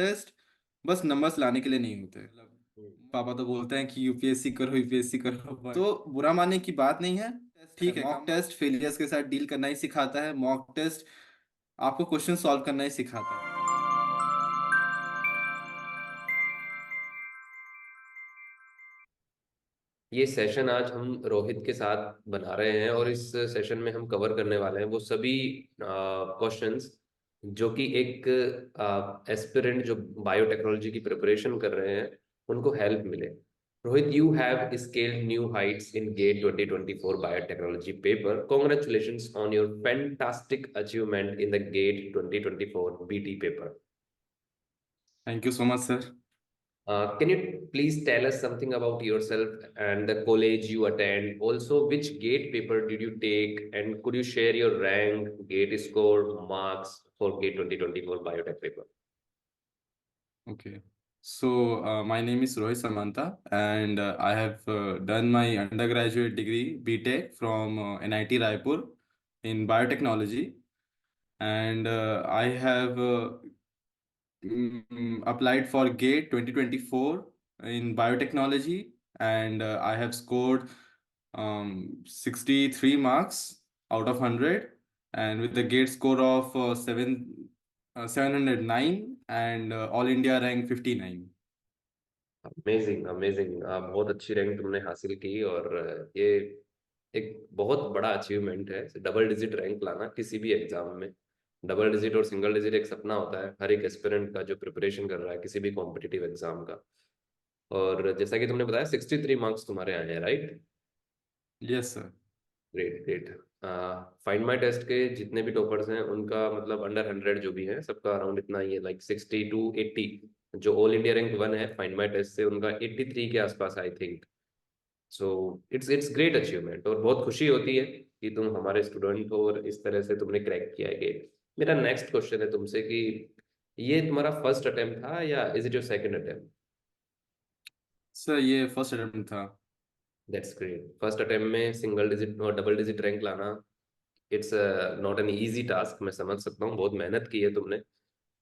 Test बस numbers लाने के लिए नहीं होते। हम्म। पापा तो बोलते हैं कि यूपीएससी करो यूपीएससी करो, तो बुरा मानने की बात नहीं है। ठीक है, मॉक टेस्ट फेलियर्स के साथ डील करना ही सिखाता है। मॉक टेस्ट आपको क्वेश्चन सॉल्व करना ही सिखाता है। ये सेशन आज हम रोहित के साथ बना रहे हैं और इस सेशन में हम कवर करने वाले हैं वो सभी क्वेश्चंस जो कि एक एस्पिरेंट जो बायोटेक्नोलॉजी की प्रिपरेशन कर रहे हैं उनको हेल्प मिले। Rohit, you have scaled new heights in GATE 2024 biotechnology paper. Congratulations on your fantastic achievement in the GATE 2024 BT paper. Thank you so much sir. Can you please tell us something about yourself and the college you attend? Also, which GATE paper did you take? And could you share your rank, GATE score, marks for GATE 2024 biotech paper? Okay. So, my name is Rohit Samanta, and I have done my undergraduate degree BTech from NIT Raipur in biotechnology, and I have applied for GATE 2024 in biotechnology, and I have scored 63 marks out of 100, and with the GATE score of 709 and All India rank 59. Amazing amazing, बहुत अच्छी rank तुमने हासिल की और ये एक बहुत बड़ा अचीवमेंट है डबल डिजिट रैंक लाना किसी भी एग्जाम में। डबल डिजिट और सिंगल डिजिट एक सपना होता है हर एक एस्पिरेंट का जो प्रिपरेशन कर रहा है किसी भी कॉम्पिटिटिव एग्जाम का। और जैसा कि तुमने बताया 63 मार्क्स तुम्हारे आए हैं, right? Yes, sir. Great great. Find my test के जितने भी टॉपर्स हैं उनका मतलब अंडर 100 जो भी हैं सबका अराउंड इतना ही है, लाइक 60 to 80। जो ऑल इंडिया रैंक 1 है फाइंड माई टेस्ट से उनका 83 के आसपास I think. So it's great achievement और बहुत खुशी होती है कि तुम हमारे स्टूडेंट हो और इस तरह से तुमने क्रैक किया है गेट। मेरा नेक्स्ट क्वेश्चन है तुमसे कि ये तुम्हारा फर्स्ट अटेम्प्ट था या is it your second attempt? Sir ये फर्स्ट अटेम्प्ट था। That's great. फर्स्ट अटेम्प्ट में सिंगल डिजिट और डबल डिजिट रैंक लाना, it's not an easy task. मैं समझ सकता हूँ बहुत मेहनत की है तुमने।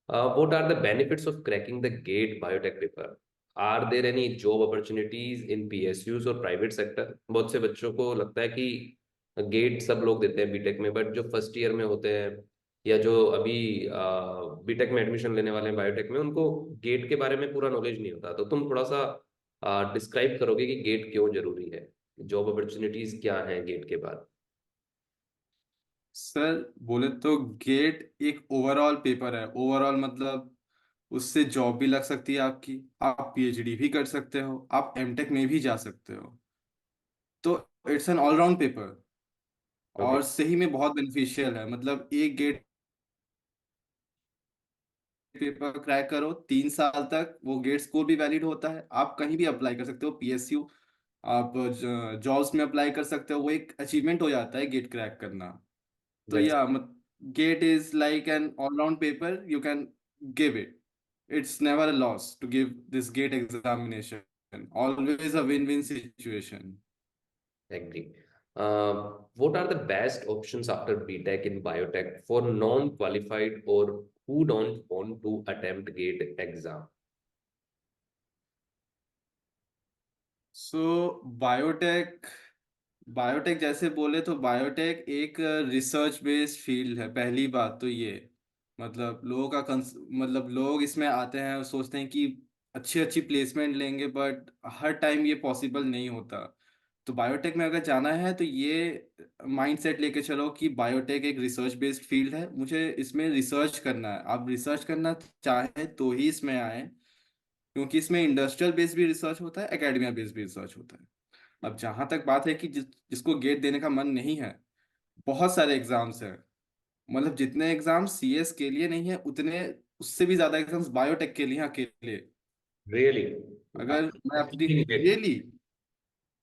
What are the benefits of cracking the GATE biotech paper? Are there any job opportunities in PSUs और प्राइवेट सेक्टर? बहुत से बच्चों को लगता है कि गेट सब लोग देते हैं बीटेक में, बट जो फर्स्ट ईयर में होते हैं या जो अभी बीटेक में एडमिशन लेने वाले हैं बायोटेक में उनको गेट के बारे में पूरा नॉलेज नहीं होता। तो तुम थोड़ा सा डिस्क्राइब करोगे कि गेट क्यों जरूरी है, जॉब अपॉर्चुनिटीज क्या हैं गेट के बाद? सर बोले तो गेट एक ओवरऑल पेपर है। ओवरऑल मतलब उससे जॉब भी लग सकती है आपकी, आप पीएचडी भी कर सकते हो, आप एमटेक में भी जा सकते हो। तो it's an all round paper okay. और सही में बहुत बेनिफिशियल है। मतलब एक गेट पेपर क्रैक करो 3 साल तक, वो गेट स्कोर भी वैलिड होता है। आप कहीं भी अप्लाई कर सकते हो, पीएसयू, आप जॉब्स में अप्लाई कर सकते हो। वो एक अचीवमेंट हो जाता है गेट क्रैक करना। तो दैट्स या मत GATE is like an all round paper, you can give it. It's never a loss to give this GATE examination, always a win win situation. agree. What are the best options after BTech in biotech for non-qualified or who don't want to attempt GATE exam? So biotech, biotech जैसे बोले तो biotech एक research based field है। पहली बात तो ये, मतलब लोगों का मतलब लोग इसमें आते हैं और सोचते हैं कि अच्छी अच्छी प्लेसमेंट लेंगे, बट हर टाइम ये पॉसिबल नहीं होता। तो बायोटेक में अगर जाना है तो ये माइंडसेट लेके चलो कि बायोटेक एक रिसर्च बेस्ड फील्ड है, मुझे इसमें रिसर्च करना है। आप रिसर्च करना चाहे तो ही इसमें आए, क्योंकि इसमें इंडस्ट्रियल बेस्ड भी रिसर्च होता है, एकेडमिया बेस्ड भी रिसर्च होता है। अब जहां तक बात है कि जिसको गेट देने का मन नहीं है, बहुत सारे एग्जाम्स हैं। मतलब जितने एग्जाम्स सीएस के लिए नहीं है, उतने उससे भी ज्यादा एग्जाम्स बायोटेक के लिए हैं अकेले। Really? अगर मैं अपनी रियली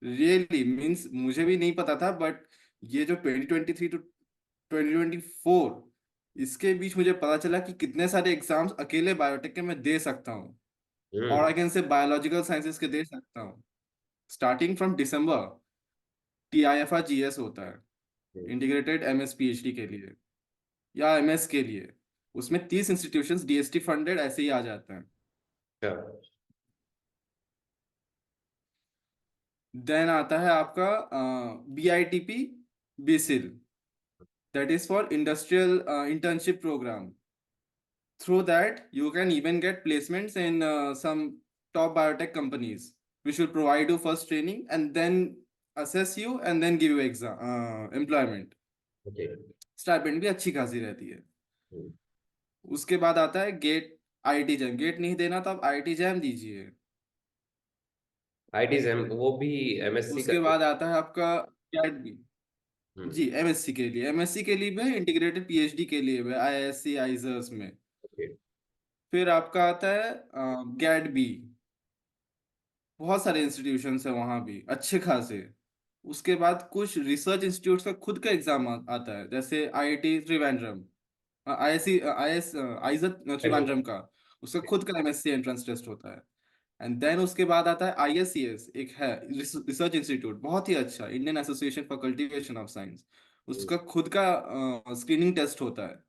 रियली मीन्स मुझे भी नहीं पता था, बट ये जो 2023 टू 2024 इसके बीच मुझे पता चला कि कितने सारे एग्जाम्स अकेले बायोटेक के मैं दे सकता हूँ। और hmm. I can say biological sciences के दे सकता हूँ। Starting from December TIFR GS होता है, इंटीग्रेटेड एमएस पीएचडी के लिए या एमएस के लिए। उसमें 30 इंस्टीट्यूशंस डीएसटी फंडेड ऐसे ही आ जाते हैं। अच्छा। देन आता है आपका BITP BSIL, that is for industrial internship programme. Through that, you can even get placements in some top biotech companies, which will provide you first training and then assess you and then give you exam employment. Okay. Stipend भी अच्छी खासी रहती है। उसके बाद आता है gate IIT jam. Gate नहीं देना तो आप IIT जैम दीजिए। आईटी एम वो भी एमएससी उसके करके। बाद आता है आपका कैट बी। हम्म। जी, एमएससी के लिए भी है, इंटीग्रेटेड PhD के लिए भी है, IISc आइजर्स में। ओके। फिर आपका आता है गैट बी। बहुत सारे इंस्टीट्यूशंस है वहाँ भी अच्छे खासे। उसके बाद कुछ रिसर्च इंस्टीट्यूट्स का खुद का एग्जाम आता है, जैसे IIT त्रिवेंद्रम, IS आइजत त्रिवेंद्रम का, उसका खुद का MSc एंट्रेंस टेस्ट होता है। एंड देन उसके बाद आता है ISCS, एक है रिसर्च इंस्टीट्यूट, बहुत ही अच्छा, Indian association for cultivation of science. उसका खुद का स्क्रीनिंग टेस्ट होता है।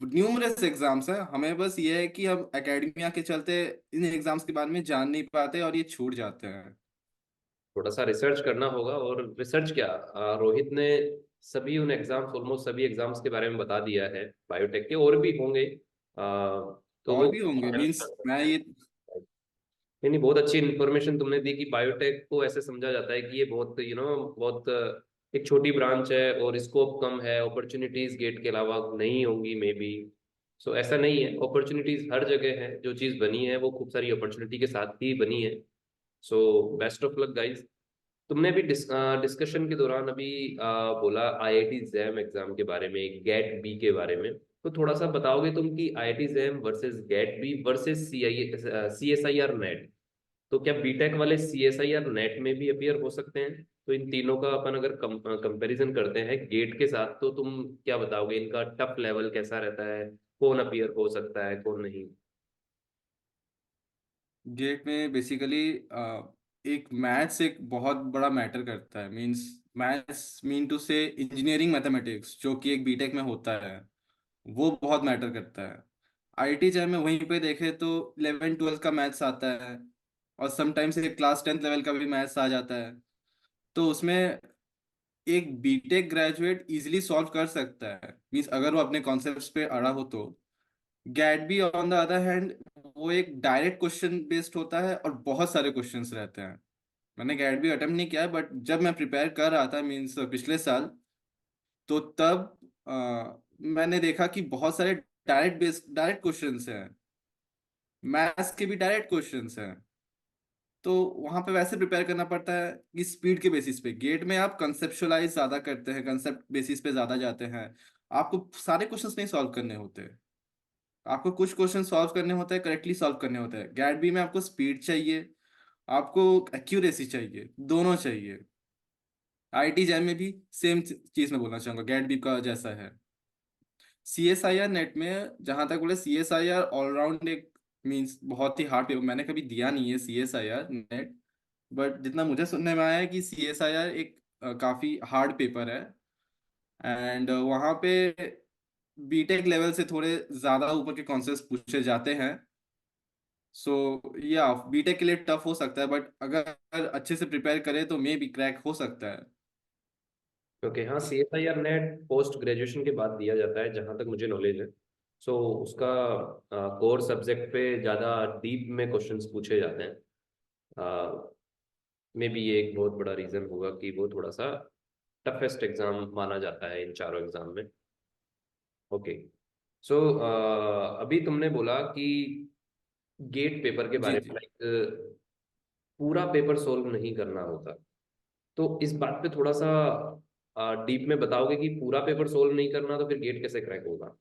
न्यूमरस एग्जाम्स है, हमें बस ये है कि हम एकेडमिया के चलते इन एग्जाम्स के बारे में जान नहीं पाते और ये छूट जाते हैं। थोड़ा सा रिसर्च करना होगा। और रिसर्च क्या, रोहित ने सभी उन एग्जाम्स, ऑलमोस्ट सभी एग्जाम्स के बारे में बता दिया है। बायोटेक के और भी होंगे, तो और वो भी होंगे, मीन्स मैं ये। नहीं नहीं, बहुत अच्छी इन्फॉर्मेशन तुमने दी कि बायोटेक को ऐसे समझा जाता है कि ये बहुत बहुत एक छोटी ब्रांच है और स्कोप कम है, अपॉर्चुनिटीज गेट के अलावा नहीं होंगी मे बी। सो ऐसा नहीं है, अपॉर्चुनिटीज हर जगह है। जो चीज़ बनी है वो खूब सारी अपॉर्चुनिटी के साथ ही बनी है। So best of luck guys. तुमने अभी डिस्कशन के दौरान अभी बोला आईआईटी जैम एग्जाम के बारे में, गेट बी के बारे में। तो थोड़ा सा बताओगे तुम कि IIT JAM versus GATE B versus CSIR NET. तो क्या बीटेक वाले CSIR नेट में भी अपियर हो सकते हैं? तो इन तीनों का अपन अगर कंपैरिजन करते हैं गेट के साथ, तो तुम क्या बताओगे इनका टफ लेवल कैसा रहता है? कौन अपियर हो सकता है, कौन नहीं? गेट में बेसिकली एक मैथ्स एक बहुत बड़ा मैटर करता है, मींस मैथ्स मीन टू से इंजीनियरिंग मैथमेटिक्स, जो कि एक बीटेक में होता है, वो बहुत मैटर करता है। IIT चाहे में वहीं पे देखे तो 11 12 का मैथ्स आता है, और समटाइम्स एक क्लास 10th लेवल का भी मैथ्स आ जाता है। तो उसमें एक बीटेक ग्रेजुएट इजीली सॉल्व कर सकता है, मीन्स अगर वो अपने कॉन्सेप्ट्स पे अड़ा हो तो। गैट भी ऑन द अदर हैंड, वो एक डायरेक्ट क्वेश्चन बेस्ड होता है और बहुत सारे क्वेश्चंस रहते हैं। मैंने गैट भी अटेम्प्ट नहीं किया है, बट जब मैं प्रिपेयर कर रहा था, मीन्स पिछले साल, तो तब मैंने देखा कि बहुत सारे डायरेक्ट क्वेश्चंस हैं, मैथ्स के भी डायरेक्ट क्वेश्चंस हैं। तो वहां पे वैसे प्रिपेयर करना पड़ता है कि स्पीड के बेसिस पे। गेट में आप कंसेप्चुअलाइज ज्यादा करते हैं, कंसेप्ट बेसिस पे ज्यादा जाते हैं। आपको सारे क्वेश्चंस नहीं सॉल्व करने होते, आपको कुछ क्वेश्चन सॉल्व करने होते हैं, करेक्टली सॉल्व करने होते हैं। गैट बी में आपको स्पीड चाहिए, आपको एक्यूरेसी चाहिए, दोनों चाहिए। IIT जैम में भी सेम चीज में बोलना चाहूंगा, गैट बी का जैसा है। CSIR नेट में जहां तक बोले, CSIR ऑलराउंड एक, मींस बहुत ही हार्ड पेपर, मैंने कभी दिया नहीं है CSIR नेट, बट जितना मुझे सुनने में आया है कि CSIR एक काफी हार्ड पेपर है। एंड वहाँ पे बीटेक लेवल से थोड़े ज्यादा ऊपर के कॉन्सेप्ट पूछे जाते हैं। सो या बीटेक के लिए टफ हो सकता है, बट अगर अच्छे से प्रिपेयर करे तो मे बी क्रैक हो सकता है। ओके। हाँ, CSIR नेट पोस्ट ग्रेजुएशन के बाद दिया जाता है जहाँ तक मुझे नॉलेज है। सो उसका कोर सब्जेक्ट पे ज़्यादा डीप में क्वेश्चंस पूछे जाते हैं। मे बी ये एक बहुत बड़ा रीज़न होगा कि वो थोड़ा सा टफेस्ट एग्जाम माना जाता है इन चारों एग्जाम में। ओके। सो अभी तुमने बोला कि गेट पेपर के जी बारे में, जी। लाइक पूरा पेपर सोल्व नहीं करना होता। तो इस बात पे थोड़ा सा डीप में बताओगे कि पूरा पेपर सोल्व नहीं करना तो फिर गेट कैसे क्रैक होगा?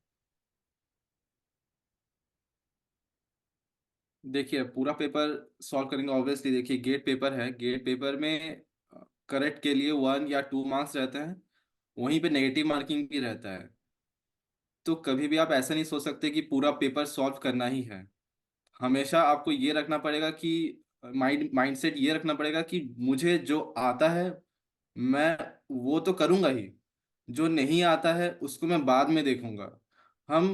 देखिए, पूरा पेपर सॉल्व करेंगे ऑब्वियसली। देखिए, गेट पेपर है, गेट पेपर में करेक्ट के लिए 1 या 2 मार्क्स रहते हैं, वहीं पे नेगेटिव मार्किंग भी रहता है। तो कभी भी आप ऐसा नहीं सोच सकते कि पूरा पेपर सॉल्व करना ही है। हमेशा आपको ये रखना पड़ेगा कि माइंडसेट ये रखना पड़ेगा कि मुझे जो आता है मैं वो तो करूंगा ही, जो नहीं आता है उसको मैं बाद में देखूंगा। हम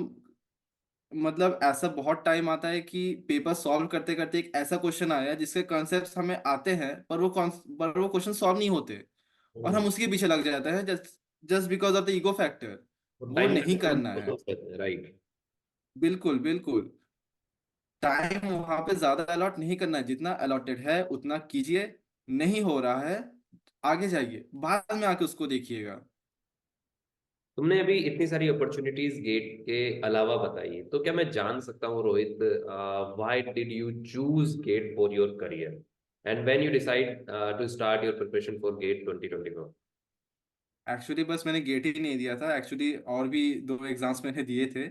मतलब ऐसा बहुत टाइम आता है कि पेपर सॉल्व करते करते एक ऐसा क्वेश्चन आया जिसके कॉन्सेप्ट्स हमें आते हैं, पर वो क्वेश्चन सॉल्व नहीं होते, और हम्म, हम उसके पीछे लग जाते हैं, just just because of the ego factor. तो वो टाइम नहीं मैनेजमेंट करना को है। सोच सकते हैं, राइट। बिल्कुल बिल्कुल। टाइम वहां पे ज्यादा अलॉट नहीं करना है, जितना अलॉटेड है उतना कीजिए। नहीं हो रहा है, आगे जाइए, बाद में आके उसको देखिएगा। तुमने अभी इतनी सारी अपॉर्चुनिटीज गेट के अलावा बताई, तो क्या मैं जान सकता हूँ Rohit, why did you choose GATE for your career and when you decide to start your preparation for GATE 2024? Actually बस मैंने गेट ही नहीं दिया था, एक्चुअली और भी दो एग्जाम्स मैंने दिए थे।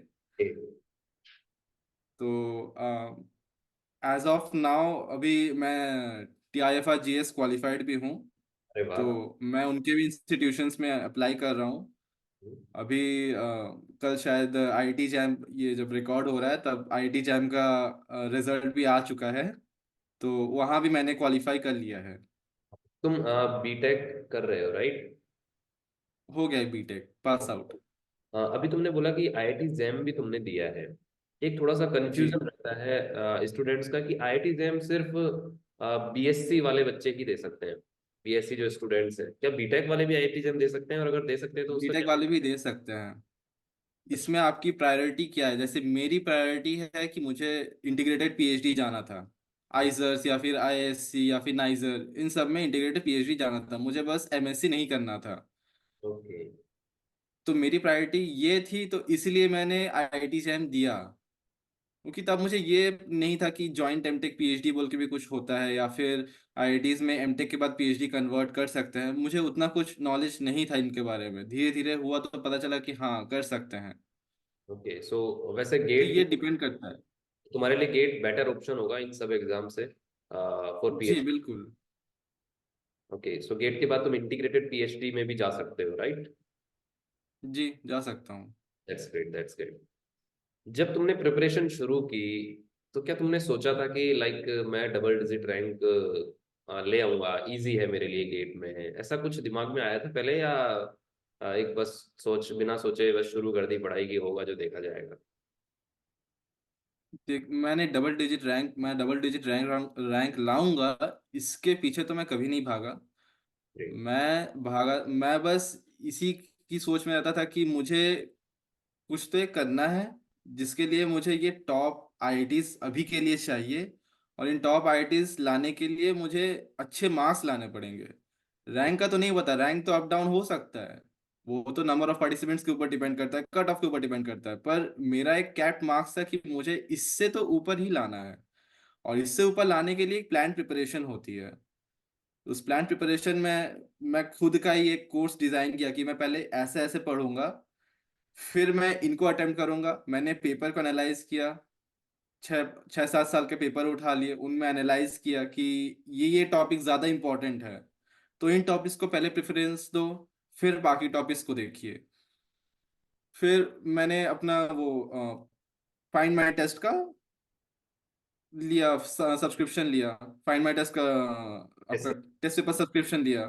तो एज ऑफ नाउ अभी मैं TIFR GS क्वालिफाइड भी हूँ। अरे तो वाह। मैं उनके भी इंस्टीट्यूशंस में अप्लाई कर रहा हूँ अभी। कल शायद IIT जैम, ये जब रिकॉर्ड हो रहा है तब IIT जैम का रिजल्ट भी आ चुका है। तो वहाँ भी मैंने क्वालिफाई कर लिया है। तुम बीटेक कर रहे हो, राइट? हो गया बीटेक पास आउट। अभी तुमने बोला कि आईआईटी जैम भी तुमने दिया है। एक थोड़ा सा जी। कंफ्यूजन रहता है स्टूडेंट्स का कि आईआईटी जैम सिर्फ बीएससी वाले बच्चे ही दे सकते हैं। बीएससी जो स्टूडेंट्स हैं, क्या बीटेक वाले भी आईआईटी जैम दे सकते हैं, और अगर दे सकते हैं तो उसका बीटेक क्या? वाले भी दे सकते हैं। अच्छा। इसमें आपकी प्रायोरिटी क्या है? जैसे मेरी प्रायोरिटी है कि मुझे इंटीग्रेटेड PhD जाना था। आइजर्स या फिर IISc या फिर नाइजर, इन सब में इंटीग्रेटेड PhD जाना था, मुझे बस MSc नहीं करना था। ओके। तो मेरी प्रायोरिटी ये थी, तो इसलिए मैंने IIT जैम दिया। क्योंकि तब मुझे ये नहीं था कि जॉइंट एमटेक PhD बोल के भी कुछ होता है, या फिर IITs में एमटेक के बाद PhD कन्वर्ट कर सकते हैं। मुझे उतना कुछ नॉलेज नहीं था इनके बारे में, धीरे धीरे हुआ तो पता चला कि हाँ कर सकते हैं। ओके, सो वैसे तो गेट ये डिपेंड करता है। तुम्हारे लिए गेट बेटर ऑप्शन होगा इन सब एग्जाम से फॉर जी पीएचडी। बिल्कुल। ओके, सो गेट के बाद तुम इंटीग्रेटेड पीएचडी में भी जा सकते हो, राइट? जी जा सकता हूँ। That's great, that's great. जब तुमने प्रिपरेशन शुरू की, तो क्या तुमने सोचा था कि लाइक मैं डबल डिजिट रैंक ले आऊंगा, इजी है मेरे लिए, गेट में है, ऐसा कुछ दिमाग में आया था पहले, या एक बस सोच, बिना सोचे बस शुरू कर दी पढ़ाई की, होगा जो देखा जाएगा? देख, मैं डबल डिजिट रैंक लाऊंगा, इसके पीछे तो मैं कभी नहीं भागा। ग्रेट। मैं बस इसी की सोच में रहता था कि मुझे कुछ तो एक करना है, जिसके लिए मुझे ये टॉप IITs अभी के लिए चाहिए। और इन टॉप IITs लाने के लिए मुझे अच्छे मार्क्स लाने पड़ेंगे। रैंक का तो नहीं पता, रैंक तो अप डाउन हो सकता है। वो तो नंबर ऑफ पार्टिसिपेंट्स के ऊपर डिपेंड करता है, कट ऑफ के ऊपर डिपेंड करता है, पर मेरा एक कैप मार्क्स था कि मुझे इससे तो ऊपर ही लाना है। और इससे ऊपर लाने के लिए एक प्लान प्रिपरेशन होती है। उस प्लान प्रिपरेशन में मैं खुद का ही एक कोर्स डिजाइन किया कि मैं पहले ऐसे ऐसे पढ़ूंगा, फिर मैं इनको अटेम्प्ट करूंगा। मैंने पेपर को एनालाइज किया, छः 6-7 साल के पेपर उठा लिए, उनमें एनालाइज किया कि ये टॉपिक ज़्यादा इंपॉर्टेंट है, तो इन टॉपिक्स को पहले प्रेफरेंस दो, फिर बाकी टॉपिक्स को देखिए। फिर मैंने अपना वो फाइंड माई टेस्ट का लिया, सब्सक्रिप्शन लिया। फाइंड माई टेस्ट का आपका ऐसे। टेस्ट पेपर सब्सक्रिप्शन लिया।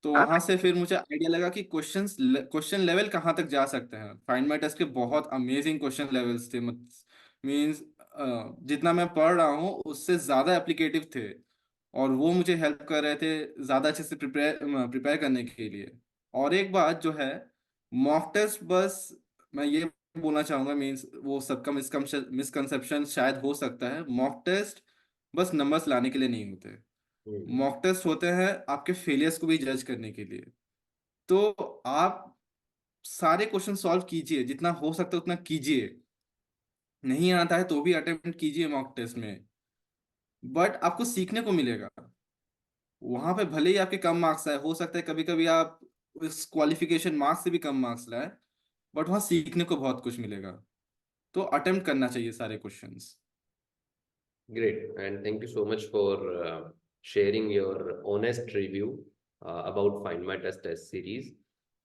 तो हाँ। वहां से फिर मुझे आइडिया लगा कि क्वेश्चन लेवल कहाँ तक जा सकते हैं। फाइंड माई टेस्ट के बहुत अमेजिंग क्वेश्चन लेवल्स थे, मीन्स जितना मैं पढ़ रहा हूँ उससे ज़्यादा एप्लीकेटिव थे। और वो मुझे हेल्प कर रहे थे ज़्यादा अच्छे से प्रिपेयर प्रिपेयर करने के लिए। और एक बात जो है, मॉक टेस्ट बस, मैं ये बोलना चाहूँगा, मीन्स वो सबका मिसकंसेप्शन शायद हो सकता है, मॉक टेस्ट बस नंबर्स लाने के लिए नहीं होते। हम्म। मॉक टेस्ट होते हैं आपके फेलियर्स को भी जज करने के लिए। तो आप सारे क्वेश्चन सॉल्व कीजिए, जितना हो सकता है उतना कीजिए। नहीं आता है तो भी अटेम्प्ट कीजिए मॉक टेस्ट में, बट आपको सीखने को मिलेगा। वहां पे भले ही आपके कम मार्क्स आए, हो सकता है कभी कभी आप उस क्वालिफिकेशन मार्क्स से भी कम मार्क्स लाए, बट वहां सीखने को बहुत कुछ मिलेगा। तो अटेम्प्ट करना चाहिए सारे questions. Great, and thank you so much for sharing your honest review about Find My Test series.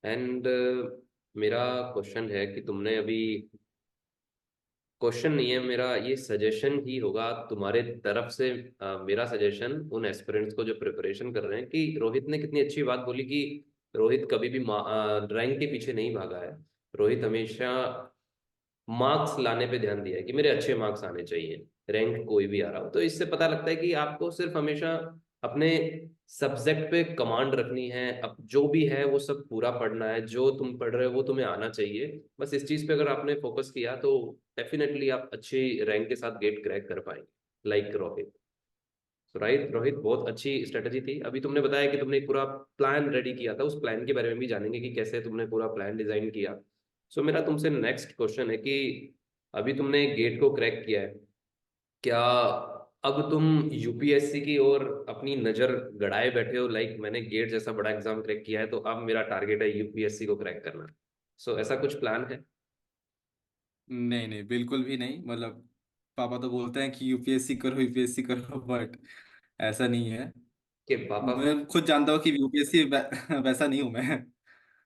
And मेरा क्वेश्चन है कि तुमने अभी, क्वेश्चन नहीं है मेरा, ये सजेशन ही होगा तुम्हारे तरफ से। मेरा सजेशन उन एस्पिरेंट्स को जो प्रिपरेशन कर रहे हैं, कि रोहित ने कितनी अच्छी बात बोली कि रोहित कभी भी रैंक के पीछे नहीं भागा है। रोहित हमेशा मार्क्स लाने पे ध्यान दिया है कि मेरे अच्छे मार्क्स आने चाहिए, रैंक कोई भी आ रहा हो। तो इससे पता लगता है कि आपको सिर्फ हमेशा अपने सब्जेक्ट पे कमांड रखनी है, अब जो भी है वो सब पूरा पढ़ना है, जो तुम पढ़ रहे हो वो तुम्हें आना चाहिए। बस इस चीज पे अगर आपने फोकस किया तो डेफिनेटली आप अच्छी रैंक के साथ गेट क्रैक कर पाएंगे, लाइक रोहित। तो राइट रोहित, बहुत अच्छी स्ट्रेटजी थी। अभी तुमने बताया कि तुमने एक पूरा प्लान रेडी किया था, उस प्लान के बारे में भी जानेंगे कि कैसे तुमने पूरा प्लान डिजाइन किया। सो मेरा तुमसे नेक्स्ट क्वेश्चन है कि अभी तुमने गेट को क्रैक किया है, क्या अब तुम यूपीएससी की ओर अपनी नजर गड़ाए बैठे हो, लाइक मैंने गेट जैसा बड़ा एग्जाम क्रैक किया है तो अब मेरा टारगेट है यूपीएससी को क्रैक करना? सो ऐसा कुछ प्लान है? नहीं नहीं, बिल्कुल भी नहीं। मतलब पापा तो बोलते हैं कि यूपीएससी करो यूपीएससी करो, बट ऐसा नहीं है। कि पापा? मैं खुद जानता हूँ कि यूपीएससी वैसा नहीं हूँ मैं।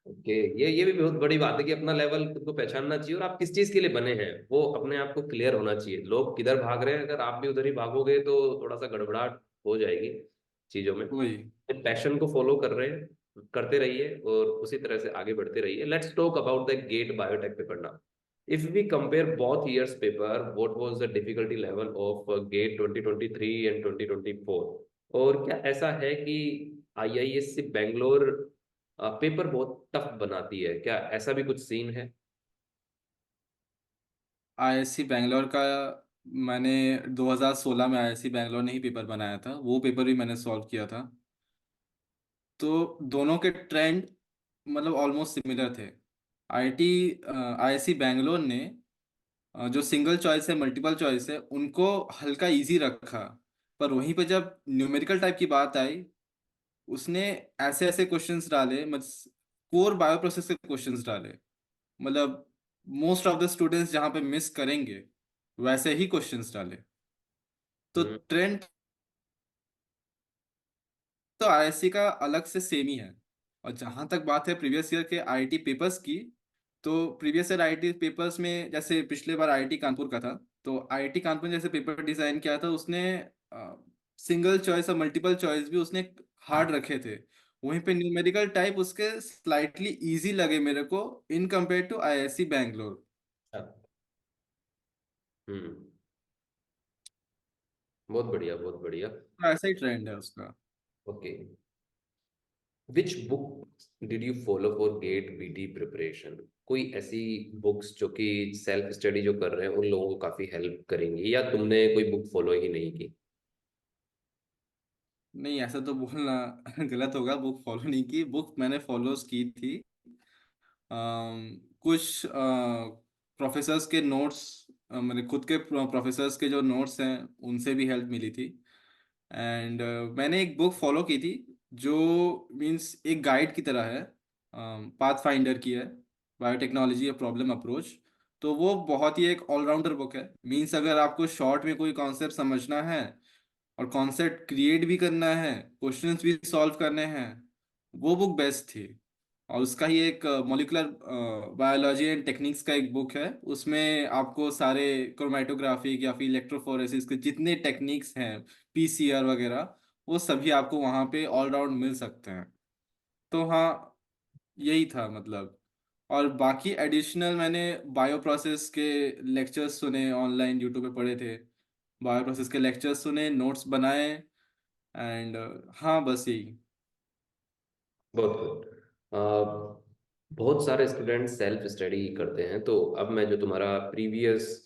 ओके, ये भी बहुत बड़ी बात है कि अपना लेवल खुद को पहचानना चाहिए, और आप किस चीज के लिए बने हैं वो अपने आप को क्लियर होना चाहिए। लोग किधर भाग रहे हैं, अगर आप भी उधर ही भागोगे तो थोड़ा सा गड़बड़ाहट हो जाएगी चीजों में। वही। पैशन को फॉलो कर रहे हैं, करते रहिए और उसी तरह से आगे बढ़ते रहिए। Let's talk about the GATE biotech paper now. If we compare both years paper, what was the difficulty level of GATE 2023 and 2024? और क्या ऐसा है कि आईआईएससी बैंगलोर पेपर बहुत टफ बनाती है, क्या ऐसा भी कुछ सीन है? आईआईएससी बैंगलोर का मैंने 2016 में आईआईएससी बैंगलोर ने ही पेपर बनाया था, वो पेपर भी मैंने सॉल्व किया था। तो दोनों के ट्रेंड मतलब ऑलमोस्ट सिमिलर थे। आईआईटी आईआईएससी बैंगलोर ने जो सिंगल चॉइस है मल्टीपल चॉइस है उनको हल्का इजी रखा। पर वहीं पे जब न्यूमेरिकल टाइप की बात आई, उसने ऐसे ऐसे क्वेश्चंस डाले, मतलब कोर बायो प्रोसेस के क्वेश्चंस डाले। मतलब मोस्ट ऑफ द स्टूडेंट्स जहाँ पे मिस करेंगे वैसे ही क्वेश्चंस डाले। तो हम्म। ट्रेंड तो आईआईएससी का अलग से सेम ही है। और जहाँ तक बात है प्रीवियस ईयर के आईआईटी पेपर्स की, तो प्रीवियस ईयर आईआईटी पेपर्स में जैसे पिछले बार आईआईटी कानपुर का था, तो आईआईटी कानपुर ने जैसे पेपर डिजाइन किया था उसने सिंगल चॉइस और मल्टीपल चॉइस भी उसने हार्ड रखे थे। वहीं पे न्यूमेरिकल टाइप उसके स्लाइटली इजी लगे मेरे को in compare to IISc Bangalore. अच्छा। हम्म। बहुत बढ़िया, बहुत बढ़िया। तो ऐसा ही ट्रेंड है उसका। Okay, which book did you follow for GATE BT preparation? कोई ऐसी बुक्स जो कि सेल्फ स्टडी जो कर रहे हैं उन लोगों को काफी हेल्प करेंगी, या तुमने कोई बुक फॉलो ही नहीं की? नहीं, ऐसा तो बोलना गलत होगा। बुक फॉलो नहीं की, बुक मैंने फॉलोज की थी। कुछ प्रोफेसर्स के नोट्स, मेरे खुद के प्रोफेसर्स के जो नोट्स हैं उनसे भी हेल्प मिली थी। एंड मैंने एक बुक फॉलो की थी जो मीन्स एक गाइड की तरह है, पाथ फाइंडर की है, बायोटेक्नोलॉजी ए प्रॉब्लम अप्रोच। तो वो बहुत ही एक ऑलराउंडर बुक है। मीन्स अगर आपको शॉर्ट में कोई कॉन्सेप्ट समझना है और कॉन्सेप्ट क्रिएट भी करना है, क्वेश्चंस भी सॉल्व करने हैं, वो बुक बेस्ट थी। और उसका ही एक मॉलिकुलर बायोलॉजी एंड टेक्निक्स का एक बुक है। उसमें आपको सारे क्रोमेटोग्राफिक या फिर इलेक्ट्रोफोरेसिस के जितने टेक्निक्स हैं, पीसीआर वगैरह, वो सभी आपको वहाँ पे ऑल राउंड मिल सकते हैं। तो हाँ, यही था मतलब। और बाकी एडिशनल मैंने बायो प्रोसेस के लेक्चर्स सुने, ऑनलाइन यूट्यूब पे पढ़े थे, बायो प्रोसेस के लेक्चर्स सुने, नोट्स बनाए। एंड हाँ, बस यही। बहुत गुड। बहुत सारे स्टूडेंट सेल्फ स्टडी करते हैं, तो अब मैं जो तुम्हारा प्रीवियस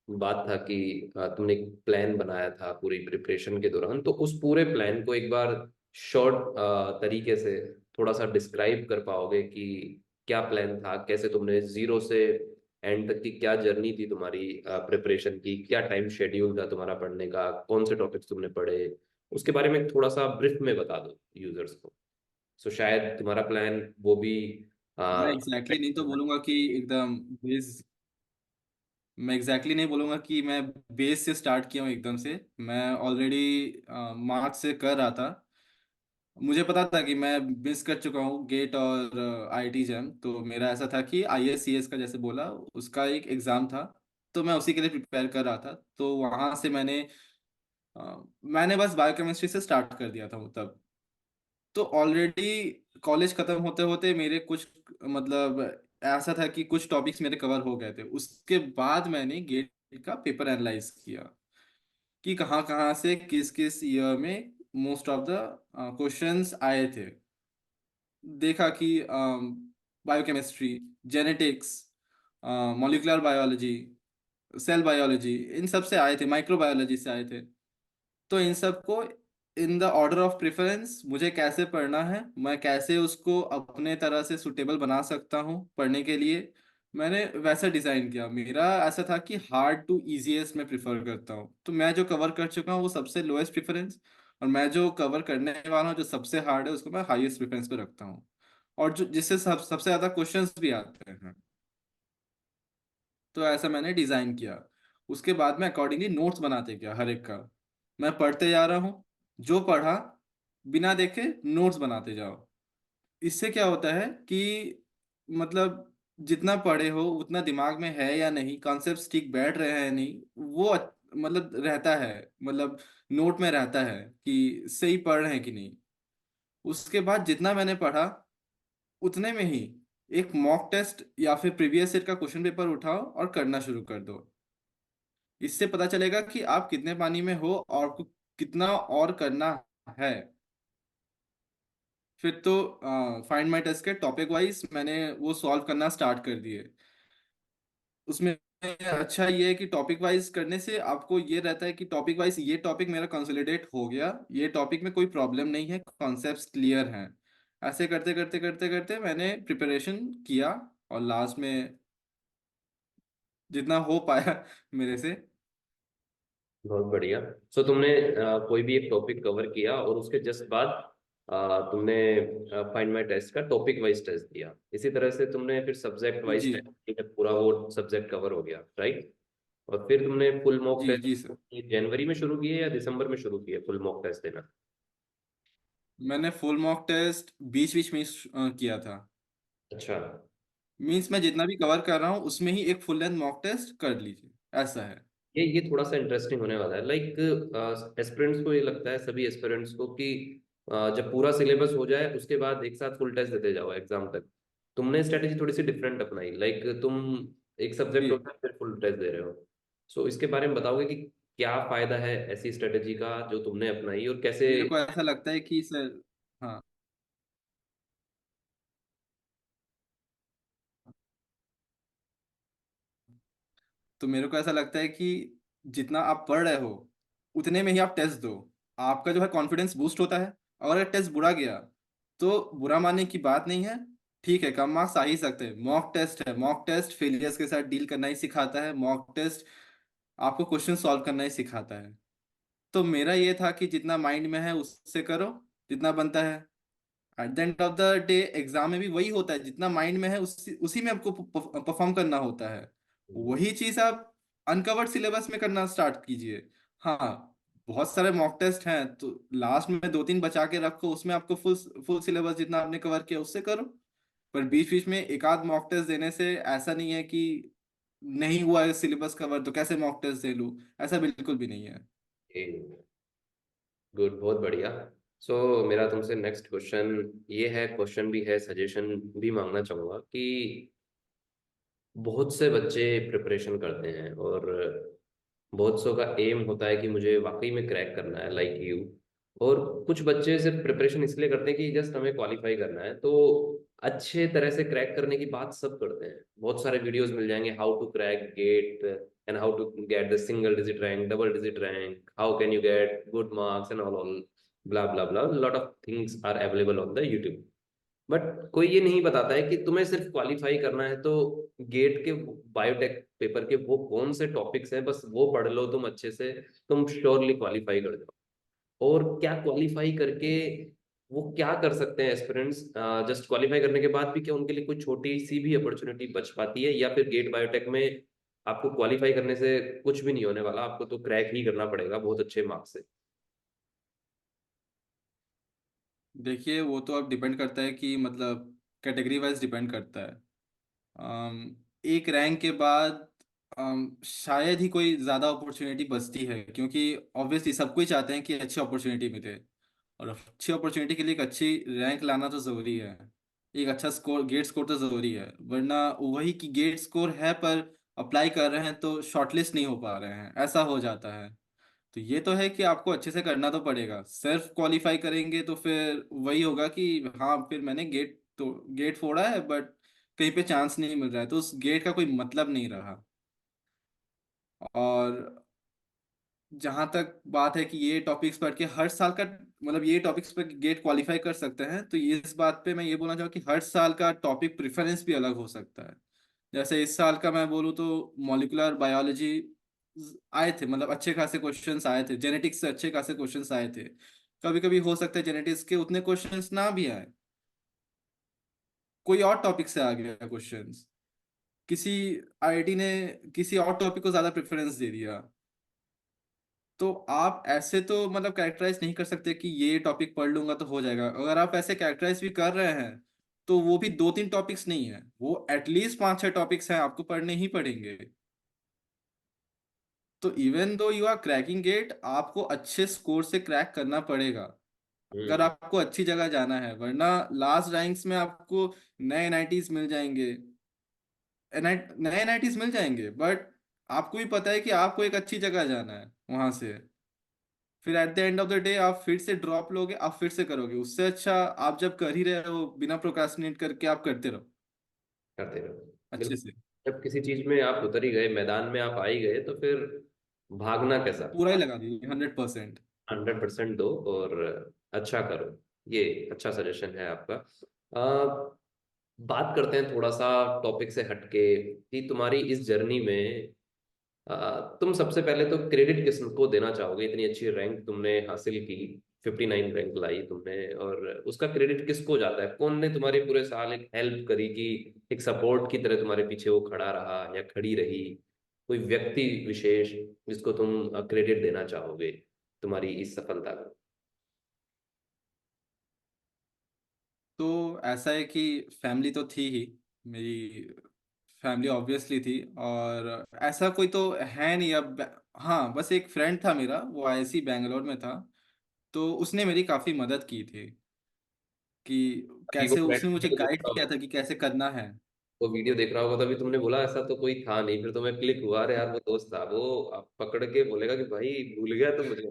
बात था कि तुमने एक प्लान बनाया था पूरी प्रिपरेशन के दौरान, तो उस पूरे प्लान को एक बार शॉर्ट तरीके से थोड़ा सा डिस्क्राइब कर पाओगे कि क्या प्लान था, कैसे तुमने जीरो से एंड तक की क्या जर्नी थी तुम्हारी प्रिपरेशन की, क्या टाइम शेड्यूल था तुम्हारा पढ़ने का, कौन से टॉपिक्स तुमने पढ़े, उसके बारे में थोड़ा सा ब्रीफ में बता दो यूजर्स को। सो शायद तुम्हारा प्लान वो भी मैं आ, एग्जैक्टली नहीं तो बोलूंगा कि एकदम बेस मैं एग्जैक्टली नहीं बोलूंगा कि मैं बेस से स्टार्ट किया हूँ एकदम से। मैं ऑलरेडी मार्च से कर रहा था। मुझे पता था कि मैं मिस कर चुका हूँ गेट और आईटी जैम, तो मेरा ऐसा था कि आईएससीएस का जैसे बोला उसका एक एग्ज़ाम था, तो मैं उसी के लिए प्रिपेयर कर रहा था। तो वहाँ से मैंने बस बायोकेमिस्ट्री से स्टार्ट कर दिया था तब। तो ऑलरेडी कॉलेज ख़त्म होते होते मेरे कुछ मतलब ऐसा था कि कुछ टॉपिक्स मेरे कवर हो गए थे। उसके बाद मैंने गेट का पेपर एनालाइज किया कि कहाँ कहाँ से किस किस ईयर में मोस्ट ऑफ द क्वेश्चंस आए थे। देखा कि biochemistry, genetics, molecular biology, cell biology, इन सब से आए थे, माइक्रोबायोलॉजी से आए थे। तो इन सब को in the order of preference मुझे कैसे पढ़ना है, मैं कैसे उसको अपने तरह से सुटेबल बना सकता हूँ पढ़ने के लिए, मैंने वैसा डिज़ाइन किया। मेरा ऐसा था कि हार्ड टू इजीएस्ट मैं प्रिफर करता हूँ, तो मैं जो कवर कर चुका हूँ वो सबसे लोएस्ट प्रेफरेंस, और मैं जो कवर करने वाला हूँ जो सबसे हार्ड है उसको मैं हाईएस्ट प्रेफरेंस पे रखता हूँ, और जो जिससे सबसे ज़्यादा क्वेश्चंस भी आते हैं। तो ऐसा मैंने डिजाइन किया। उसके बाद मैं अकॉर्डिंगली नोट्स बनाते गया हर एक का। मैं पढ़ते जा रहा हूँ, जो पढ़ा बिना देखे नोट्स बनाते जाओ। इससे क्या होता है कि मतलब जितना पढ़े हो उतना दिमाग में है या नहीं, कॉन्सेप्ट ठीक बैठ रहे हैं या नहीं, वो मतलब रहता है, मतलब नोट में रहता है कि सही पढ़ रहे हैं कि नहीं। उसके बाद जितना मैंने पढ़ा उतने में ही एक मॉक टेस्ट या फिर प्रीवियस ईयर का क्वेश्चन पेपर उठाओ और करना शुरू कर दो। इससे पता चलेगा कि आप कितने पानी में हो और आपको कितना और करना है। फिर तो फाइंड माई टेस्ट के टॉपिक वाइज मैंने वो सॉल्व करना स्टार्ट कर दिए। उसमें अच्छा ये है कि टॉपिक वाइज करने से आपको ये रहता है कि टॉपिक वाइज ये टॉपिक मेरा कंसोलिडेट हो गया, ये टॉपिक में कोई प्रॉब्लम नहीं है, कॉन्सेप्ट्स क्लियर हैं। ऐसे करते करते करते करते मैंने प्रिपरेशन किया, और लास्ट में जितना हो पाया मेरे से। बहुत बढ़िया। सो तुमने कोई भी एक टॉपिक कवर किया और उसके जस्ट बाद तुमने फाइंड माय टेस्ट का टॉपिक वाइज टेस्ट दिया, इसी तरह से तुमने फिर सब्जेक्ट वाइज जी टेस्ट किया, पूरा वो सब्जेक्ट कवर हो गया, राइट? और फिर तुमने फुल मॉक जी जी सर। टेस्ट जनवरी में शुरू किए या दिसंबर में शुरू किए फुल मॉक टेस्ट देना? मैंने फुल मॉक टेस्ट बीच बीच में किया था। अच्छा। मीन्स मैं जितना भी कवर कर रहा हूँ उसमें ही एक फुल लेंथ मॉक टेस्ट कर लीजिए, ऐसा है। ये थोड़ा सा इंटरेस्टिंग होने वाला है। लाइक एस्पिरेंट्स को ये लगता है, सभी एस्पिरेंट्स को, कि जब पूरा सिलेबस हो जाए उसके बाद एक साथ फुल टेस्ट देते जाओ एग्जाम तक। तुमने स्ट्रेटेजी थोड़ी सी डिफरेंट अपनाई, लाइक तुम एक सब्जेक्ट जी, होता है फिर फुल टेस्ट दे रहे हो। सो इसके बारे में बताओगे कि क्या फायदा है ऐसी स्ट्रेटेजी का जो तुमने अपनाई, और कैसे? मेरे को ऐसा लगता है कि सर, हाँ, तो मेरे को ऐसा लगता है कि जितना आप पढ़ रहे हो उतने में ही आप टेस्ट दो, आपका जो है कॉन्फिडेंस बूस्ट होता है। और अगर टेस्ट बुरा गया तो बुरा मानने की बात नहीं है, ठीक है, कम मार्क्स आ ही सकते हैं, मॉक टेस्ट है। मॉक टेस्ट फेलियर्स के साथ डील करना ही सिखाता है, मॉक टेस्ट आपको क्वेश्चन सॉल्व करना ही सिखाता है। तो मेरा ये था कि जितना माइंड में है उससे करो, जितना बनता है। At the end of the day exam में भी वही होता है, जितना माइंड में है उसी उसी में आपको परफॉर्म करना होता है। वही चीज आप अनकवर्ड सिलेबस में करना स्टार्ट कीजिए। हाँ, बहुत सारे मॉक टेस्ट हैं तो लास्ट में दो तीन बचा के रखो, उसमें आपको फुल फुल सिलेबस जितना आपने कवर किया उससे करो। पर बीच बीच में एक आध मॉक टेस्ट देने से ऐसा नहीं है कि नहीं हुआ है सिलेबस कवर तो कैसे मॉक टेस्ट दे लूँ, ऐसा बिल्कुल भी नहीं है। गुड, बहुत बढ़िया। सो मेरा तुमसे नेक्स्ट क्वेश्चन ये है, क्वेश्चन भी है, सजेशन भी मांगना चाहूंगा कि बहुत से बच्चे प्रिपरेशन करते हैं और बहुत सौ का एम होता है कि मुझे वाकई में क्रैक करना है, लाइक यू। और कुछ बच्चे सिर्फ प्रिपरेशन इसलिए करते हैं कि जस्ट हमें क्वालिफाई करना है। तो अच्छे तरह से क्रैक करने की बात सब करते हैं, बहुत सारे वीडियोस मिल जाएंगे, how to crack GATE and how to get the single digit rank, double digit rank, how can you get good marks and all blah blah blah, lot of things are available on the YouTube. But कोई ये नहीं बताता है कि तुम्हें सिर्फ qualify करना है तो गेट के बायोटेक पेपर के वो कौन से टॉपिक्स हैं, बस वो पढ़ लो तुम अच्छे से, तुम श्योरली क्वालिफाई कर जाओ। और क्या क्वालिफाई करके वो क्या कर सकते हैं एस्पिरेंट्स? जस्ट क्वालिफाई करने के बाद भी क्या उनके लिए कोई छोटी सी भी अपॉर्चुनिटी बच पाती है, या फिर गेट बायोटेक में आपको क्वालिफाई करने से कुछ भी नहीं होने वाला, आपको तो क्रैक ही करना पड़ेगा बहुत अच्छे मार्क्स से? देखिए वो तो अब डिपेंड करता है कि मतलब कैटेगरी वाइज डिपेंड करता है। एक रैंक के बाद शायद ही कोई ज़्यादा अपॉर्चुनिटी बचती है, क्योंकि ऑब्वियसली सबको ही चाहते हैं कि अच्छी अपॉर्चुनिटी मिले, और अच्छी अपॉर्चुनिटी के लिए एक अच्छी रैंक लाना तो ज़रूरी है। एक अच्छा स्कोर, गेट स्कोर तो जरूरी है, वरना वही कि गेट स्कोर है पर अप्लाई कर रहे हैं तो शॉर्टलिस्ट नहीं हो पा रहे हैं, ऐसा हो जाता है। तो ये तो है कि आपको अच्छे से करना तो पड़ेगा। सेल्फ क्वालिफाई करेंगे तो फिर वही होगा कि हाँ फिर मैंने गेट फोड़ा है बट कहीं पे चांस नहीं मिल रहा है, तो उस गेट का कोई मतलब नहीं रहा। और जहां तक बात है कि ये टॉपिक्स पढ़ के हर साल का, मतलब ये टॉपिक्स पर गेट क्वालिफाई कर सकते हैं, तो ये इस बात पे मैं ये बोलना चाहूँ कि हर साल का टॉपिक प्रेफरेंस भी अलग हो सकता है। जैसे इस साल का मैं बोलूँ तो मॉलिक्यूलर बायोलॉजी आए थे, मतलब अच्छे खासे क्वेश्चंस आए थे, जेनेटिक्स से अच्छे खासे क्वेश्चंस आए थे। कभी कभी हो सकता है जेनेटिक्स के उतने क्वेश्चंस ना भी आए, कोई और टॉपिक से आ गया क्वेश्चंस, किसी आईआईटी ने किसी और टॉपिक को ज्यादा प्रेफरेंस दे दिया। तो आप ऐसे तो मतलब कैरेक्टराइज नहीं कर सकते कि ये टॉपिक पढ़ लूंगा तो हो जाएगा। अगर आप ऐसे कैरेक्टराइज भी कर रहे हैं तो वो भी दो तीन टॉपिक्स नहीं है, वो एटलीस्ट पांच छह टॉपिक्स हैं, आपको पढ़ने ही पड़ेंगे। तो even though you are cracking gate, आपको अच्छे स्कोर से क्रैक करना पड़ेगा अगर हम्म। आपको अच्छी जगह जाना है, वरना लास्ट रैंक्स में आपको नए एनआईटीज मिल जाएंगे। नए एनआईटीज मिल जाएंगे बट आपको भी पता है कि आपको एक अच्छी जगह जाना है वहां से। फिर at the end of the day आप फिर से ड्रॉप लोगे, आप फिर से करोगे। उससे अच्छा आप जब कर ही रहे हो बिना प्रोक्रास्टिनेट करके आप करते रहो करते रहो। अच्छे बिल्कुल। से। जब किसी चीज में आप उतर ही गए, मैदान में आप आ ही गए, तो फिर भागना कैसा। पूरा ही लगा दीजिए 100%। 100% दो और अच्छा करो। ये अच्छा सजेशन है आपका। अ, बात करते हैं थोड़ा सा टॉपिक से हटके कि तुम्हारी इस जर्नी में तुम सबसे पहले तो क्रेडिट किसको देना चाहोगे, इतनी अच्छी रैंक तुमने हासिल की, 59 रैंक लाई तुमने, और उसका क्रेडिट किसको जाता है, कौन ने तुम्हारे पूरे साल एक हेल्प करी कि एक सपोर्ट की तरह तुम्हारे पीछे वो खड़ा रहा या खड़ी रही, कोई व्यक्ति विशेष जिसको तुम क्रेडिट देना चाहोगे तुम्हारी इस सफलता का। तो ऐसा है कि फैमिली तो थी ही, मेरी फैमिली ऑब्वियसली थी। और ऐसा कोई तो है नहीं अब। हाँ बस एक फ्रेंड था मेरा, वो आईआईसी बैंगलोर में था, तो उसने मेरी काफ़ी मदद की थी कि अभी वो कैसे, उसने मुझे वीडियो देख गाइड रहा किया होगा, था कि कैसे करना है। वो वीडियो देख रहा होगा, तभी तुमने बोला ऐसा तो कोई था नहीं, फिर तुम्हें क्लिक हुआ, अरे यार वो दोस्त था, वो आप पकड़ के बोलेगा कि भाई भूल गया तो मुझे।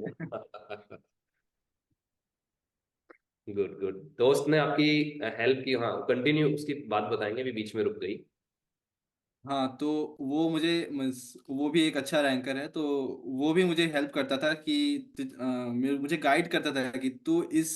Good good. दोस्त ने आपकी हेल्प की, हाँ कंटिन्यू, उसकी बात बताएंगे, अभी बीच में रुक गई। हाँ तो वो मुझे वो भी एक अच्छा रैंकर है, तो वो भी मुझे हेल्प करता था कि मुझे गाइड करता था कि तू इस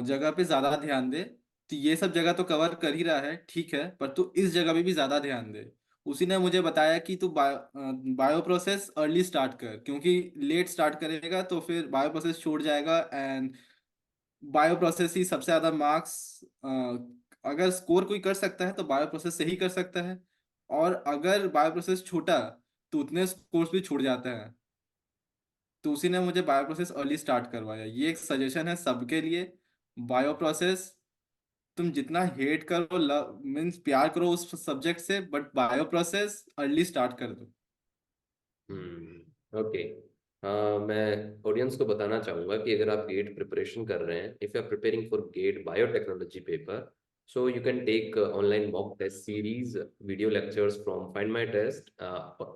जगह पे ज़्यादा ध्यान दे। तो ये सब जगह तो कवर कर ही रहा है ठीक है, पर तू इस जगह पे भी ज़्यादा ध्यान दे। उसी ने मुझे बताया कि तू बायो प्रोसेस अर्ली स्टार्ट कर, क्योंकि लेट स्टार्ट करेगा तो फिर बायो प्रोसेस छूट जाएगा। एंड बायो प्रोसेस ही सबसे ज्यादा मार्क्स, अगर स्कोर कोई कर सकता है तो बायो प्रोसेस से ही कर सकता है। और अगर बायो प्रोसेस छूटा तो उतने स्कोर्स भी छूट जाते हैं। तो उसी ने मुझे बायो प्रोसेस अर्ली स्टार्ट करवाया। ये एक सजेशन है सबके लिए। बायो प्रोसेस तुम जितना हेट करो, मीन्स प्यार करो उस सब्जेक्ट से, but bio process early start कर दो। ओके। हाँ, मैं ऑडियंस को बताना चाहूँगा कि अगर आप गेट प्रिपरेशन कर रहे हैं, if you are preparing for GATE biotechnology paper, so you can take online mock test series, video lectures from find my test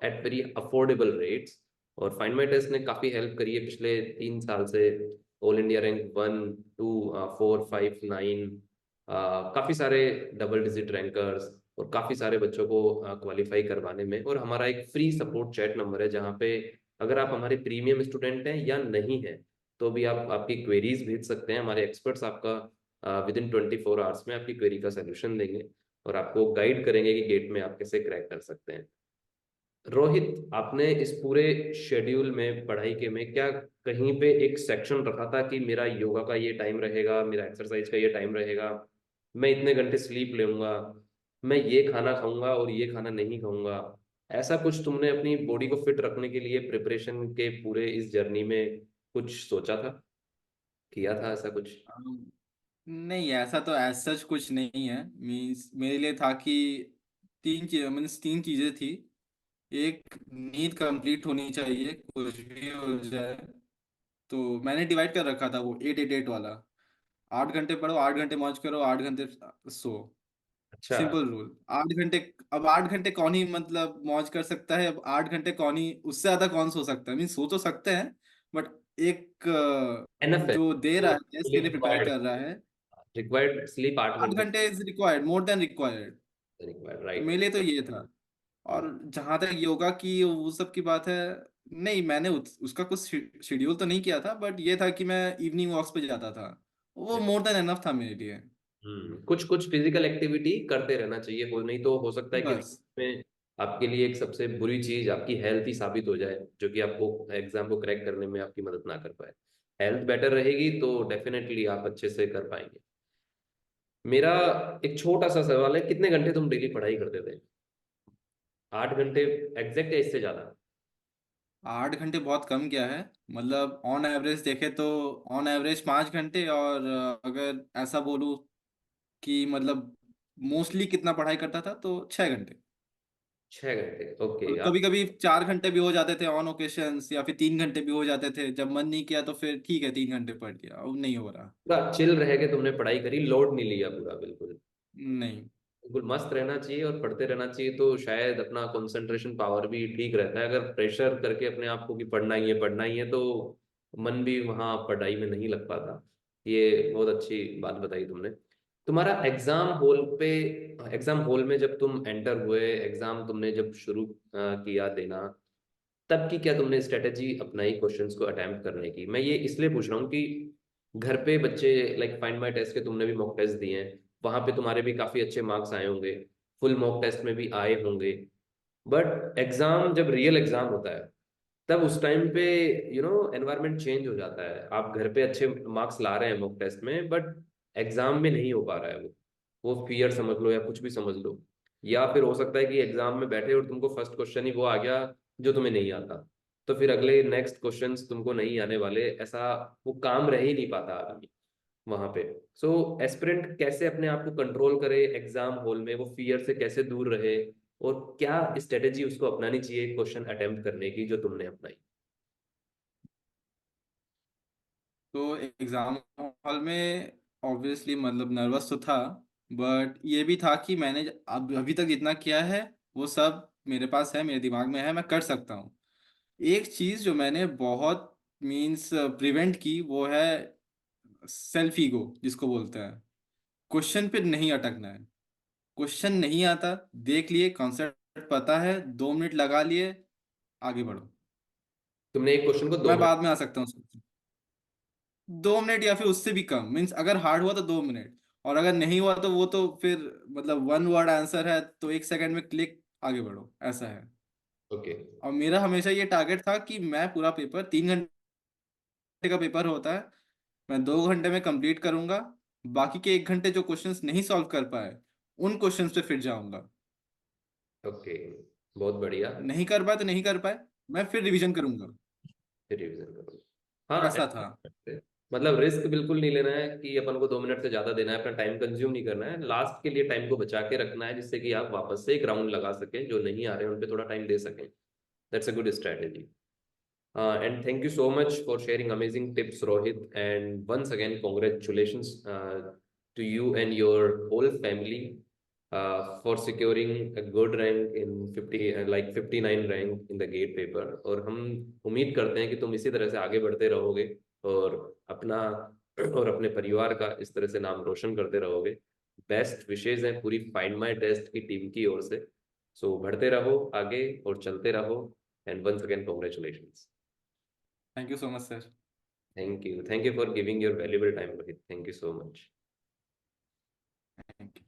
at very affordable rates. और फाइंड माई टेस्ट ने काफ़ी help करी है पिछले 3 साल से, ऑल इंडिया रैंक 1, 2, 4, 5, 9, काफ़ी सारे डबल डिजिट रैंकर्स और काफ़ी सारे बच्चों को क्वालिफाई करवाने में। और हमारा एक फ्री सपोर्ट चैट नंबर है जहाँ पे अगर आप हमारे प्रीमियम स्टूडेंट हैं या नहीं हैं, तो भी आप आपकी क्वेरीज भेज सकते हैं, हमारे एक्सपर्ट्स आपका विद इन 24 आवर्स में आपकी क्वेरी का सोल्यूशन देंगे और आपको गाइड करेंगे कि गेट में आप कैसे क्रैक कर सकते हैं। रोहित, आपने इस पूरे शेड्यूल में पढ़ाई के में क्या कहीं पे एक सेक्शन रखा था कि मेरा योगा का ये टाइम रहेगा, मेरा एक्सरसाइज का ये टाइम रहेगा, मैं इतने घंटे स्लीप लूंगा, मैं ये खाना खाऊंगा और ये खाना नहीं खाऊंगा, ऐसा कुछ तुमने अपनी बॉडी को फिट रखने के लिए प्रिपरेशन के पूरे इस जर्नी में कुछ सोचा था, किया था ऐसा कुछ। नहीं ऐसा तो एज सच कुछ नहीं है। मीन्स मेरे लिए था कि तीन चीजें थी। एक, नींद कंप्लीट होनी चाहिए कुछ भी हो जाए। तो मैंने डिवाइड कर रखा था वो 8-8-8 वाला। 8 घंटे पढ़ो, 8 घंटे मौज करो, 8 घंटे सो। अच्छा। सिंपल रूल 8 घंटे। अब 8 घंटे कौन ही मतलब मौज कर सकता है, अब 8 घंटे कौन ही, उससे ज्यादा कौन सो सकता है, मीन सो तो सकते हैं, बट एक एनफ है, जो दे रहा है, टेस्ट के लिए प्रिपेयर रिक्वायर्ड, कर रहा है, रिक्वायर्ड स्लीप 8 घंटे। 8 घंटे is required, more than required. Required, तो राइट। मेरे लिए तो ये था। और जहां तक योगा की वो सब की बात है, नहीं मैंने उसका कुछ शेड्यूल तो नहीं किया था, बट ये था कि मैं इवनिंग वॉक्स पे जाता था, वो मोर देन एनफ था मेरे लिए। कुछ कुछ फिजिकल एक्टिविटी करते रहना चाहिए, वो नहीं तो हो सकता है कि बस। में आपके लिए एक सबसे बुरी चीज आपकी हेल्थ ही साबित हो जाए, जो कि आपको एग्जाम को क्रैक करने में आपकी मदद ना कर पाए। हेल्थ बेटर रहेगी तो डेफिनेटली आप अच्छे से कर पाएंगे। मेरा एक छोटा सा सवाल है, कितने घंटे तुम डेली पढ़ाई करते थे? 8 घंटे एग्जैक्ट या इससे ज्यादा? 8 घंटे बहुत कम क्या है, मतलब ऑन एवरेज देखे तो ऑन एवरेज 5 घंटे, और अगर ऐसा बोलूँ कि मतलब मोस्टली कितना पढ़ाई करता था तो 6 घंटे। 6 घंटे, ओके। और कभी कभी 4 घंटे भी हो जाते थे ऑन ओकेशंस, या फिर 3 घंटे भी हो जाते थे, जब मन नहीं किया तो फिर ठीक है 3 घंटे पढ़ लिया, अब नहीं हो रहा। पूरा चिल रह के तुमने पढ़ाई करी, लोड नहीं लिया पूरा, बिल्कुल। नहीं। बिल्कुल मस्त रहना चाहिए और पढ़ते रहना चाहिए, तो शायद अपना कंसंट्रेशन पावर भी ठीक रहता है। अगर प्रेशर करके अपने आप को कि पढ़ना ही है पढ़ना ही है, तो मन भी वहाँ पढ़ाई में नहीं लग पाता। ये बहुत अच्छी बात बताई तुमने। तुम्हारा एग्जाम हॉल पे, एग्जाम हॉल में जब तुम एंटर हुए, एग्जाम तुमने जब शुरू किया देना, तब की क्या तुमने स्ट्रेटेजी अपनाई क्वेश्चंस को अटेम्प्ट करने की? मैं ये इसलिए पूछ रहा हूँ कि घर पे बच्चे, लाइक फाइंड माई टेस्ट के तुमने भी मॉक टेस्ट दिए हैं, वहां पे तुम्हारे भी काफी अच्छे मार्क्स आए होंगे, फुल मॉक टेस्ट में भी आए होंगे, बट एग्जाम जब रियल एग्जाम होता है, तब उस टाइम पे एनवायरनमेंट चेंज हो जाता है। आप घर पे अच्छे मार्क्स ला रहे हैं मॉक टेस्ट में, बट एग्जाम में नहीं हो पा रहा है वो फियर समझ लो या कुछ भी समझ लो। या फिर हो सकता है कि एग्जाम में बैठे और तुमको फर्स्ट क्वेश्चन ही वो आ गया जो तुम्हें नहीं आता, तो फिर अगले नेक्स्ट क्वेश्चंस तुमको नहीं आने वाले, ऐसा वो काम रह ही नहीं पाता आदमी वहां पे। सो एस्पिरेंट कैसे अपने आप को कंट्रोल करे एग्जाम हॉल में, वो फियर से कैसे दूर रहे, और क्या स्ट्रेटेजी उसको अपनानी चाहिए क्वेश्चन अटेम्प्ट करने की जो तुमने अपनाई? तो एग्जाम हॉल में ऑब्वियसली मतलब नर्वस तो था, बट ये भी था कि मैंने अब अभी तक जितना किया है वो सब मेरे पास है, मेरे दिमाग में है, मैं कर सकता हूँ। एक चीज जो मैंने बहुत मींस प्रिवेंट की वो है सेल्फ ईगो जिसको बोलते हैं। क्वेश्चन पे नहीं अटकना है। क्वेश्चन नहीं आता, देख लिए कॉन्सेप्ट पता है, 2 मिनट लगा लिए, आगे बढ़ो। तुमने एक क्वेश्चन को दो मैं मिनट बाद में आ सकता हूँ। 2 मिनट या फिर उससे भी कम, मीन्स अगर हार्ड हुआ तो 2 मिनट, और अगर नहीं हुआ तो वो तो फिर मतलब वन वर्ड आंसर है तो 1 सेकंड में क्लिक, आगे बढ़ो, ऐसा है। ओके। और मेरा हमेशा ये टारगेट था कि मैं पूरा पेपर, 3 घंटे का पेपर होता है, मैं 2 घंटे में कंप्लीट करूंगा। बाकी के 1 घंटे जो क्वेश्चंस नहीं सॉल्व कर पाए, उन क्वेश्चंस पे फिर जाऊंगा। ओके, बहुत बढ़िया। नहीं कर पाए तो नहीं कर पाए, मैं फिर रिवीजन करूंगा। फिर रिवीजन करो। हाँ, ऐसा ऐसा था। कर सकते हैं। मतलब रिस्क बिल्कुल नहीं लेना है कि अपन को 2 मिनट से ज्यादा देना है, अपना टाइम कंज्यूम नहीं करना है, लास्ट के लिए टाइम को बचा के रखना है, जिससे कि आप वापस से एक राउंड लगा सकें, जो नहीं आ रहे हैं उन पे थोड़ा टाइम दे सकें। That's a good strategy. And thank you so much for sharing amazing tips, Rohit. And once again, congratulations to you and your whole family for securing a good rank in 50, like 59 rank in the GATE paper. और हम उम्मीद करते हैं कि तुम इसी तरह से आगे बढ़ते रहोगे और अपना और अपने परिवार का इस तरह से नाम रोशन करते रहोगे। बेस्ट विशेज हैं पूरी फाइंड माई टेस्ट की टीम की ओर से। सो बढ़ते रहो आगे और चलते रहो। And once again congratulations. Thank you so much sir. Thank you. Thank you for giving your valuable time, Rohit. Thank you so much. Thank you.